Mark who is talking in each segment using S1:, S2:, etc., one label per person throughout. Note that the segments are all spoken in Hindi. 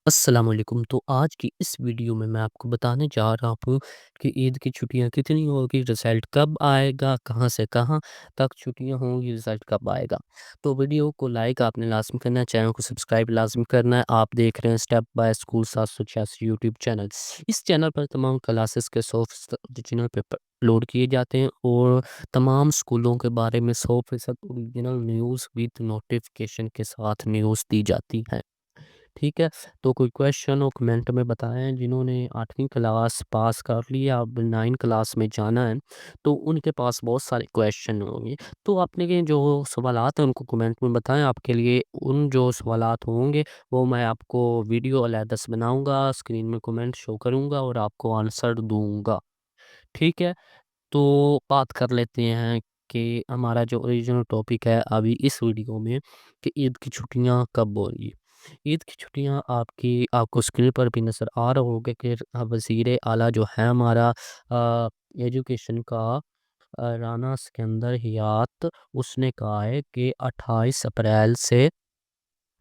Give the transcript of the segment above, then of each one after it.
S1: अस्सलाम वालेकुम। तो आज की इस वीडियो में मैं आपको बताने जा रहा हूँ कि ईद की छुट्टियाँ कितनी होगी, रिज़ल्ट कब आएगा, कहाँ से कहाँ तक छुट्टियाँ होंगी, रिज़ल्ट कब आएगा। तो वीडियो को लाइक आपने लाज़मी करना है, चैनल को सब्सक्राइब लाज़मी करना है। आप देख रहे हैं step by school 786 YouTube channel. इस चैनल पर तमाम क्लासेस के सॉफ्ट ओरिजिनल पेपर अपलोड किए जाते हैं और तमाम स्कूलों के बारे में 100% ओरिजिनल न्यूज़ विद नोटिफिकेशन के साथ न्यूज़ दी जाती है। ठीक है? तो कोई क्वेश्चन हो कमेंट में बताएँ। जिन्होंने 8वीं क्लास पास कर ली है, अब 9 क्लास में जाना है, तो उनके पास बहुत सारे क्वेश्चन होंगे। तो आपने के जो सवालात हैं उनको कमेंट में बताएँ। आपके लिए उन जो सवालात होंगे वो मैं आपको वीडियो अलहदा से बनाऊँगा, स्क्रीन में कमेंट शो करूँगा और आपको आंसर दूँगा। ठीक है? तो बात कर लेते हैं कि हमारा जो ओरिजिनल टॉपिक है अभी इस वीडियो में कि ईद की छुट्टियां कब होंगी। ईद की छुट्टियां आपको स्क्रीन पर भी नज़र आ रहा होगा कि वज़ीर आला जो है हमारा एजुकेशन का राना सिकंदर हयात, उसने कहा है कि 28 अप्रैल से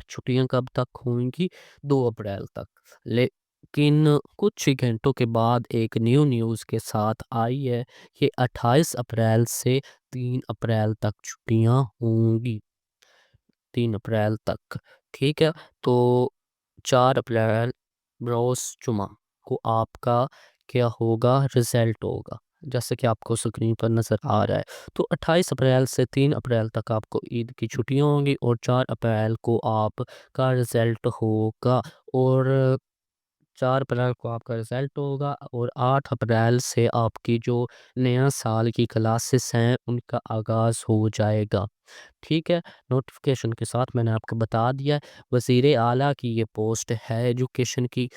S1: छुट्टियाँ कब तक होंगी? 2 अप्रैल तक। लेकिन कुछ ही घंटों के बाद एक न्यूज़ के साथ आई है कि 28 अप्रैल से 3 अप्रैल तक छुट्टियाँ होंगी। 3 अप्रैल तक, ठीक है? तो 4 अप्रैल रोज़ जुमा को आपका क्या होगा? रिज़ल्ट होगा। जैसे कि आपको स्क्रीन पर नज़र आ रहा है। तो 28 अप्रैल से 3 अप्रैल तक आपको ईद की छुट्टियाँ होंगी और 4 अप्रैल को आपका रिज़ल्ट होगा और 4 अप्रैल को आपका रिज़ल्ट होगा और 8 अप्रैल से आपकी जो नया साल की क्लासेस हैं उनका आगाज़ हो जाएगा। ठीक है? नोटिफ़िकेशन के साथ मैंने आपको बता दिया है। वज़ीर आला की ये पोस्ट है एजुकेशन की।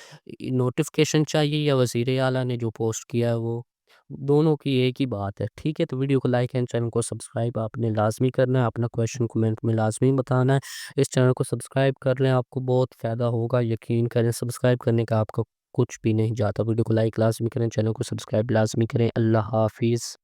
S1: नोटिफ़िकेशन चाहिए या वज़ीर आला ने जो पोस्ट किया है वो, दोनों की एक ही बात है। ठीक है? तो वीडियो को लाइक एंड चैनल को सब्सक्राइब आपने लाज़मी करना है। अपना क्वेश्चन कमेंट में लाज़मी बताना है। इस चैनल को सब्सक्राइब कर लें, आपको बहुत फ़ायदा होगा। यकीन करें, सब्सक्राइब करने का आपको कुछ भी नहीं जाता। वीडियो को लाइक लाज़मी करें, चैनल को सब्सक्राइब लाज़मी करें। अल्लाह हाफ़िज़।